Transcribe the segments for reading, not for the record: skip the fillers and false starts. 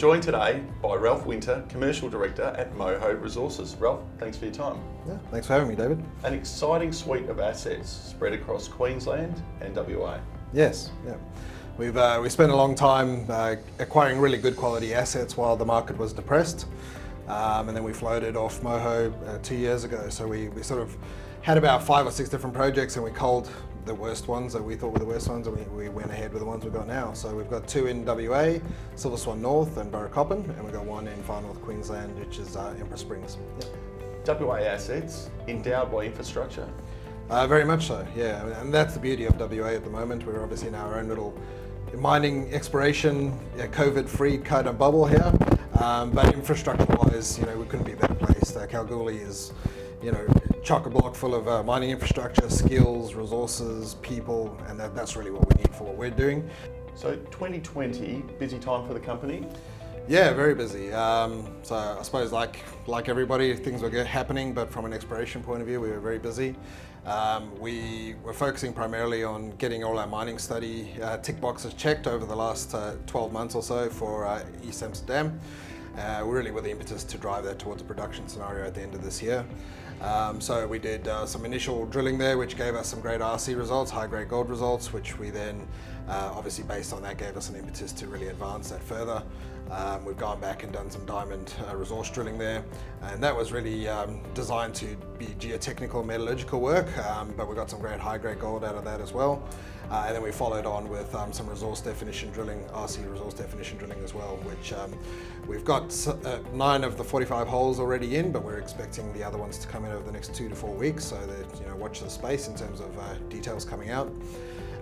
joined today by Ralph Winter, Commercial Director at Moho Resources. Ralph, thanks for your time. Yeah, thanks for having me, David. An exciting suite of assets spread across Queensland and WA. Yes, yeah. We spent a long time acquiring really good quality assets while the market was depressed, and then we floated off Moho 2 years ago. So we sort of had about 5 or 6 different projects, and we culled the worst ones that we thought were the worst ones, and we went ahead with the ones we've got now. So we've got 2 in WA, Silver Swan North and Burracoppin, and we've got 1 in Far North Queensland, which is Empress Springs. Yep. WA assets endowed by infrastructure. Very much so, yeah, and that's the beauty of WA at the moment. We're obviously in our own little mining exploration, COVID-free kind of bubble here, but infrastructure-wise, we couldn't be better placed. Kalgoorlie is, chock-a-block full of mining infrastructure, skills, resources, people, and that's really what we need for what we're doing. So 2020, busy time for the company? Yeah, very busy. So I suppose like everybody, things were happening, but from an exploration point of view, we were very busy. We were focusing primarily on getting all our mining study tick boxes checked over the last 12 months or so for East Amsterdam. We're really with the impetus to drive that towards a production scenario at the end of this year. So we did some initial drilling there, which gave us some great RC results, high-grade gold results, which we then, obviously based on that, gave us an impetus to really advance that further. We've gone back and done some diamond resource drilling there, and that was really designed to be geotechnical metallurgical work, but we got some great high-grade gold out of that as well. And then we followed on with some resource definition drilling, RC resource definition drilling as well, which we've got 9 of the 45 holes already in, but we're expecting the other ones to come in over the next 2 to 4 weeks, so that watch the space in terms of details coming out.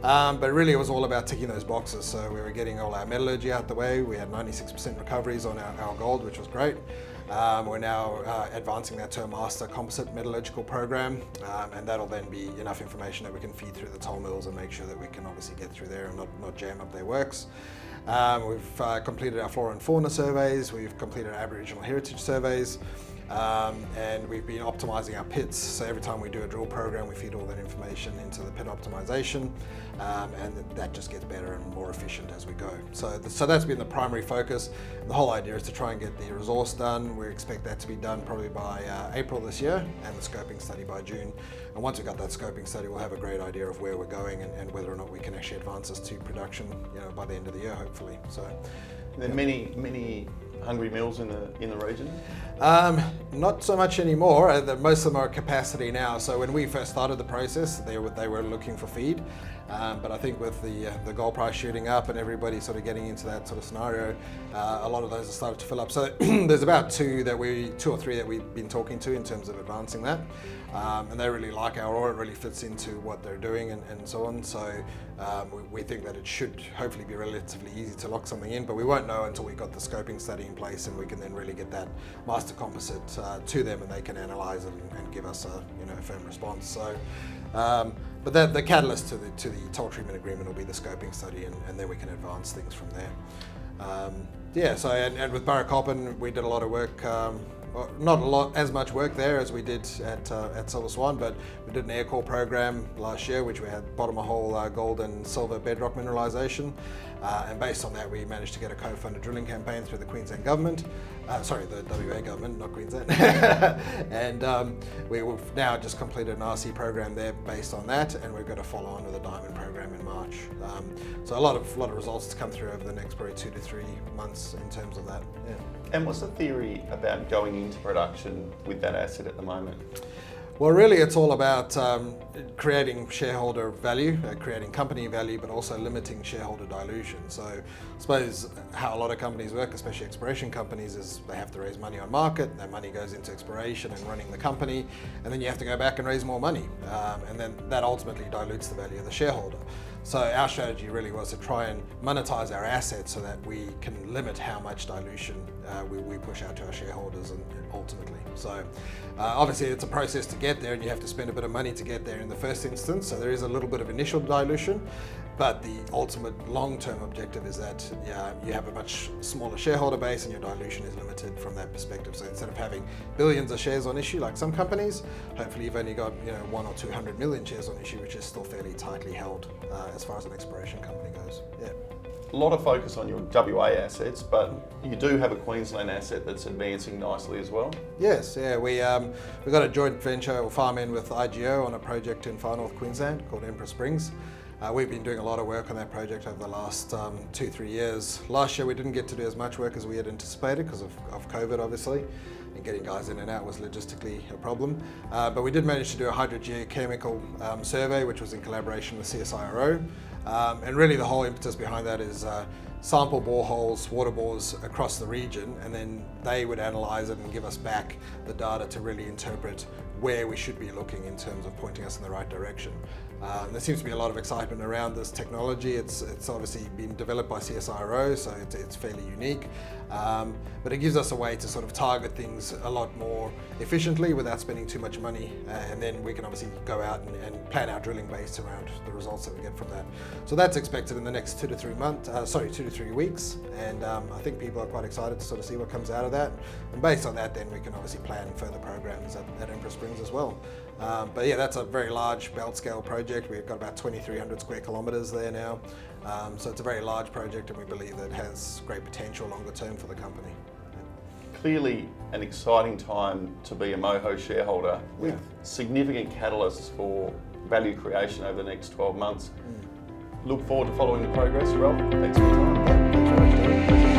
But really it was all about ticking those boxes. So we were getting all our metallurgy out the way. We had 96% recoveries on our gold, which was great. We're now advancing that to a master composite metallurgical program, and that'll then be enough information that we can feed through the toll mills and make sure that we can obviously get through there and not jam up their works. We've completed our flora and fauna surveys, we've completed our Aboriginal heritage surveys, and we've been optimizing our pits. So every time we do a drill program, we feed all that information into the pit optimization, and that just gets better and more efficient as we go. So that's been the primary focus. The whole idea is to try and get the resource done. We expect that to be done probably by April this year, and the scoping study by June. And once we've got that scoping study, we'll have a great idea of where we're going and whether or not we can actually advance this to production, by the end of the year, hopefully. So, there are many hungry mills in the region? Not so much anymore. Most of them are at capacity now. So when we first started the process, they were looking for feed. But I think with the gold price shooting up and everybody sort of getting into that sort of scenario, a lot of those have started to fill up. So there's about 2 or 3 that we've been talking to in terms of advancing that. And they really like our ore, it really fits into what they're doing and so on. So we think that it should hopefully be relatively easy to lock something in, but we won't know until we've got the scoping study in place and we can then really get that master composite to them and they can analyze it and give us a firm response. So, but the catalyst to the toll treatment agreement will be the scoping study, and then we can advance things from there. So and with Burracoppin, we did a lot of work. Not as much work there as we did at Silver Swan, but we did an air core program last year, which we had bottom of hole gold and silver bedrock mineralisation, and based on that we managed to get a co-funded drilling campaign through the Queensland government, the WA government, not Queensland, and we've now just completed an RC program there based on that, and we're going to follow on with a diamond program in March. So a lot of results to come through over the next probably 2 to 3 months in terms of that. Yeah. And what's the theory about going into production with that asset at the moment? Well, really it's all about creating shareholder value, creating company value, but also limiting shareholder dilution. So I suppose how a lot of companies work, especially exploration companies, is they have to raise money on market, that money goes into exploration and running the company, and then you have to go back and raise more money. And then that ultimately dilutes the value of the shareholder. So our strategy really was to try and monetize our assets so that we can limit how much dilution we push out to our shareholders and ultimately. So obviously it's a process to get there, and you have to spend a bit of money to get there in the first instance. So there is a little bit of initial dilution, but the ultimate long-term objective is that you have a much smaller shareholder base and your dilution is limited from that perspective. So instead of having billions of shares on issue like some companies, hopefully you've only got 1 or 200 million shares on issue, which is still fairly tightly held as far as an exploration company goes. Yeah. a lot of focus on your WA assets, but you do have a Queensland asset that's advancing nicely as well. Yes, yeah, we got a joint venture or farm in with IGO on a project in far north Queensland called Empress Springs. We've been doing a lot of work on that project over the last 2-3 years. Last year we didn't get to do as much work as we had anticipated because of COVID, obviously, and getting guys in and out was logistically a problem. But we did manage to do a hydrogeochemical survey, which was in collaboration with CSIRO. And really the whole impetus behind that is sample boreholes, water bores across the region, and then they would analyse it and give us back the data to really interpret where we should be looking in terms of pointing us in the right direction. There seems to be a lot of excitement around this technology. It's obviously been developed by CSIRO, so it's fairly unique. But it gives us a way to sort of target things a lot more efficiently without spending too much money, and then we can obviously go out and plan our drilling based around the results that we get from that. So that's expected in the next 2 to 3 weeks, and I think people are quite excited to sort of see what comes out of that. And based on that, then we can obviously plan further programs at Empress Springs as well. But yeah, that's a very large belt scale project. We've got about 2,300 square kilometres there now. So it's a very large project, and we believe that it has great potential longer term for the company. Clearly an exciting time to be a Moho shareholder with significant catalysts for value creation over the next 12 months. Look forward to following the progress, Ralph. Thanks for your time. Thanks very much, David.